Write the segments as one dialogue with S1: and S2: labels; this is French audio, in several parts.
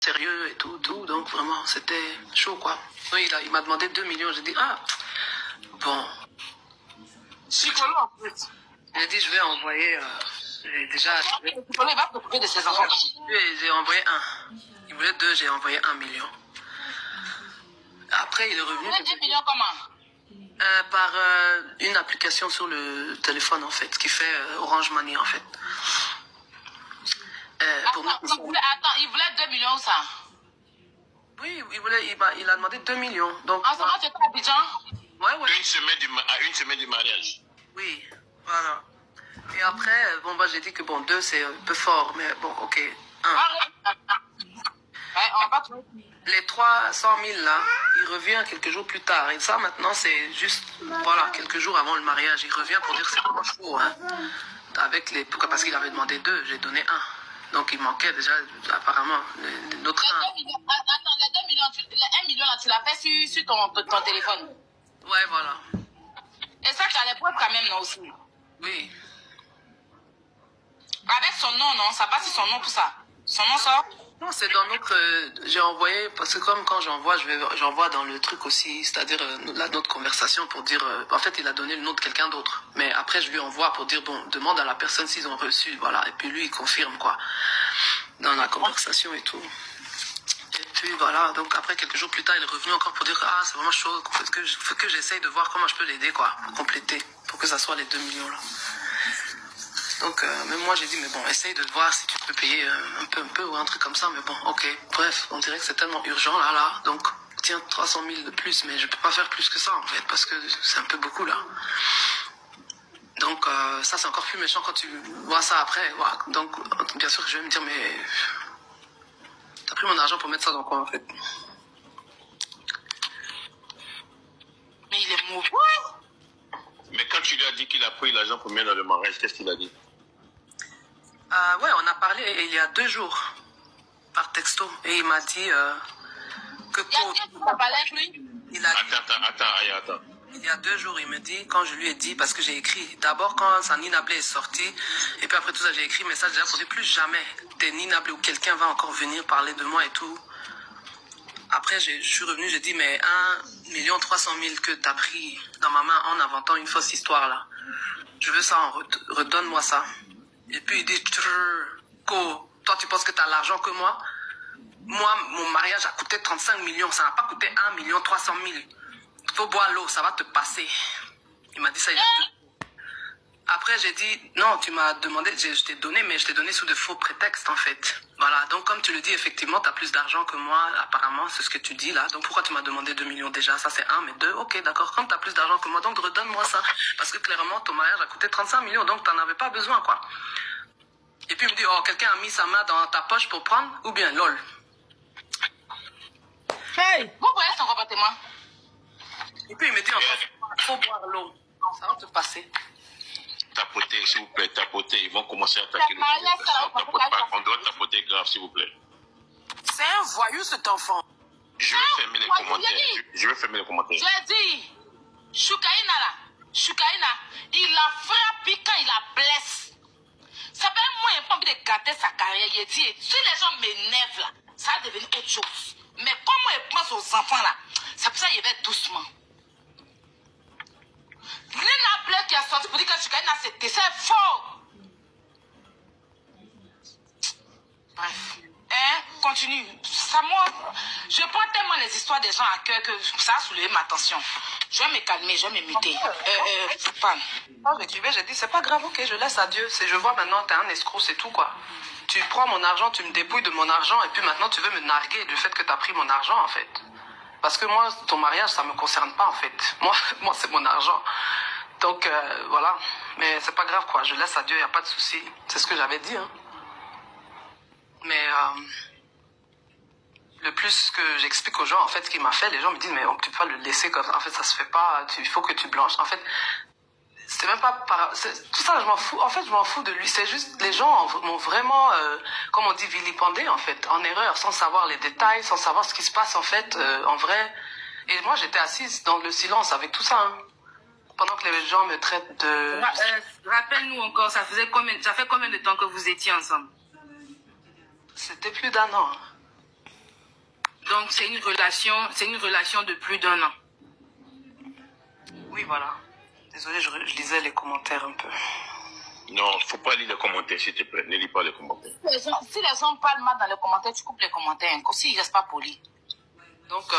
S1: sérieux et tout, donc vraiment, c'était chaud, quoi. Oui, il m'a demandé 2 millions, j'ai dit, ah, bon.
S2: Chicolo en plus.
S1: J'ai dit, je vais envoyer, déjà...
S2: Chicolo, il va s'occuper de ses enfants.
S1: J'ai envoyé un. Il voulait 2, j'ai envoyé 1 million. Après, il est revenu...
S2: 10 millions comment?
S1: Par une application sur le téléphone, en fait, qui fait Orange Money, en fait.
S2: Attends, il voulait 2 millions ou ça?
S1: Oui, il a demandé 2 millions. Donc,
S2: en ce moment, tu étais à Abidjan?
S1: Ouais.
S3: À une semaine du mariage.
S1: Oui, voilà. Et après, bon, j'ai dit que bon, 2, c'est un peu fort, mais bon, ok. 1.
S2: Ouais, on va pas trouver.
S1: Les 300 000 là, il revient quelques jours plus tard. Et ça, maintenant, c'est juste, voilà, quelques jours avant le mariage. Il revient pour dire que c'est vraiment chaud, hein. Parce qu'il avait demandé 2, j'ai donné 1. Donc, il manquait déjà, apparemment, l'autre 1.
S2: Attends, les 2 millions, les 1 million là, tu l'as fait sur ton téléphone.
S1: Ouais, voilà.
S2: Et ça, tu as les preuves quand même, non, aussi.
S1: Oui.
S2: Avec son nom, non? Ça passe sur son nom, tout ça. Son nom sort?
S1: Non, c'est dans notre... j'ai envoyé, parce que comme quand j'envoie, j'envoie dans le truc aussi, c'est-à-dire notre conversation pour dire... en fait, il a donné le nom de quelqu'un d'autre. Mais après, je lui envoie pour dire, bon, demande à la personne s'ils ont reçu, voilà. Et puis lui, il confirme, quoi, dans la conversation et tout. Et puis voilà, donc après, quelques jours plus tard, il est revenu encore pour dire, ah, c'est vraiment chaud, faut que j'essaye de voir comment je peux l'aider, quoi, pour compléter, pour que ça soit les 2 millions, là. Donc, même moi, j'ai dit, mais bon, essaye de voir si tu peux payer un peu, ou un truc comme ça. Mais bon, ok. Bref, on dirait que c'est tellement urgent, là. Donc, tiens, 300 000 de plus, mais je peux pas faire plus que ça, en fait, parce que c'est un peu beaucoup, là. Donc, ça, c'est encore plus méchant quand tu vois ça après. Voilà. Donc, bien sûr que je vais me dire, mais... T'as pris mon argent pour mettre ça dans quoi, en fait?
S2: Mais il est mauvais.
S3: Mais quand tu lui as dit qu'il a pris l'argent pour mettre dans le mariage, qu'est-ce qu'il a dit?
S1: Ouais, on a parlé il y a 2 jours, par texto. Et il m'a dit que pour...
S3: Attends.
S1: Il y a 2 jours, il me dit, quand je lui ai dit, parce que j'ai écrit, d'abord quand Nina Blé est sorti, et puis après tout ça, j'ai écrit un message déjà pour dire plus jamais des Nina Blé ou quelqu'un va encore venir parler de moi et tout. Après, je suis revenu, j'ai dit, mais 1 300 000 que tu as pris dans ma main en inventant une fausse histoire, là. Je veux ça, redonne-moi ça. Et puis il dit, Ko, toi tu penses que tu as l'argent que moi? Moi, mon mariage a coûté 35 millions, ça n'a pas coûté 1 300 000. Faut boire l'eau, ça va te passer. Il m'a dit ça il y a 2. Après, j'ai dit, non, tu m'as demandé, je t'ai donné, mais je t'ai donné sous de faux prétextes, en fait. Voilà, donc comme tu le dis, effectivement, tu as plus d'argent que moi, apparemment, c'est ce que tu dis, là. Donc pourquoi tu m'as demandé 2 millions déjà? Ça, c'est 1, mais 2, ok, d'accord. Comme tu as plus d'argent que moi, donc redonne-moi ça. Parce que clairement, ton mariage a coûté 35 millions, donc tu n'en avais pas besoin, quoi. Et puis il me dit, oh, quelqu'un a mis sa main dans ta poche pour prendre? Ou bien, lol.
S2: Hey, vous voyez son comportement?
S1: Et puis il me dit, en fait, faut boire l'eau. Ça va te passer.
S3: Tapoter, s'il vous plaît, tapoter. Ils vont commencer à attaquer les gens. On doit tapoter grave, s'il vous plaît.
S1: C'est un voyou, cet enfant.
S3: Je vais fermer les commentaires. Je vais fermer les commentaires.
S2: J'ai dit, Choukaïna, il a frappé quand il a blessé. Ça fait moi, il n'a pas envie de gâter sa carrière. Il dit, si les gens m'énervent là, ça va devenir autre chose. Mais comment il pense aux enfants là, c'est pour ça qu'il va doucement. Nina Blé qui a sorti pour dire que Choukaïna c'était, c'est faux. Bref. Continue. Ça, moi, je prends tellement les histoires des gens à cœur que ça a soulevé ma tension. Je vais me calmer, je vais me muter.
S1: Quand j'écrivais, j'ai dit, c'est pas grave, ok, je laisse à Dieu. Je vois maintenant, t'es un escroc, c'est tout, quoi. Tu prends mon argent, tu me dépouilles de mon argent, et puis maintenant, tu veux me narguer du fait que t'as pris mon argent, en fait. Parce que moi, ton mariage, ça me concerne pas, en fait. Moi c'est mon argent. Donc, voilà. Mais c'est pas grave, quoi. Je laisse à Dieu, y a pas de souci. C'est ce que j'avais dit, hein. Mais le plus que j'explique aux gens, en fait, ce qu'il m'a fait, les gens me disent, mais tu peux pas le laisser comme ça. En fait, ça se fait pas. Il faut que tu blanches. En fait, c'est même pas... tout ça, je m'en fous. En fait, je m'en fous de lui. C'est juste, les gens m'ont vraiment, comme on dit, vilipendé, en fait, en erreur, sans savoir les détails, sans savoir ce qui se passe, en fait, en vrai. Et moi, j'étais assise dans le silence avec tout ça, hein, pendant que les gens me traitent de...
S2: Rappelle-nous encore, ça fait combien de temps que vous étiez ensemble?
S1: C'était plus d'1 an.
S2: Donc c'est une relation de plus d'1 an.
S1: Oui, voilà. Désolée, je lisais les commentaires un peu.
S3: Non, il ne faut pas lire les commentaires, s'il te plaît. Ne lis pas les commentaires.
S2: Si les gens parlent mal dans les commentaires, tu coupes les commentaires. S'ils ne restent pas polis.
S1: Donc,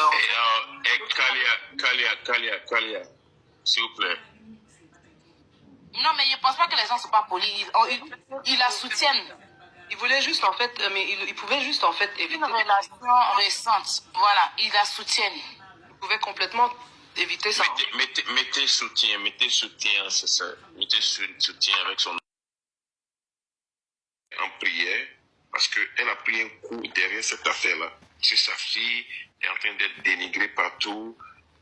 S3: Kalia, s'il vous plaît.
S2: Non, mais je ne pense pas que les gens ne sont pas polis. Ils la soutiennent.
S1: il voulait juste, en fait, mais il pouvait juste, en fait, éviter.
S2: Une relation récente. Voilà, ils la soutiennent.
S1: Il pouvait complètement éviter ça.
S3: Mettez soutien, c'est ça. Mettez soutien avec son en prière, parce qu'elle a pris un coup derrière cette affaire-là. C'est sa fille est en train d'être dénigrée partout,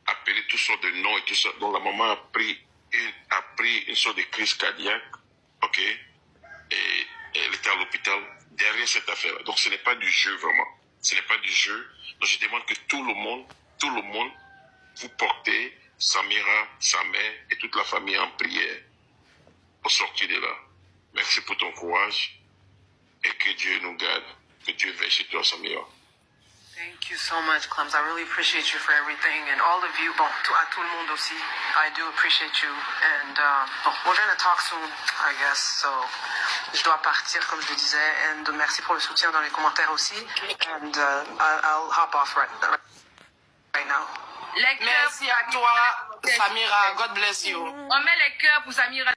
S3: appelée toutes sortes de noms et tout ça. Donc la maman a pris une sorte de crise cardiaque, ok, et elle était à l'hôpital derrière cette affaire-là. Donc ce n'est pas du jeu vraiment. Ce n'est pas du jeu. Donc je demande que tout le monde, vous portez Samira, sa mère et toute la famille en prière pour sortir de là. Merci pour ton courage et que Dieu nous garde, que Dieu veille sur toi, Samira.
S1: Thank you so much, Clems. I really appreciate you for everything, and all of you. Bon, à tout le monde aussi. I do appreciate you, and bon, we're gonna talk soon, I guess. So, je dois partir, comme je le disais, and merci pour le soutien dans les commentaires aussi. And I'll hop off right now.
S2: Merci à toi, Samira. God bless you. On met les cœurs pour Samira.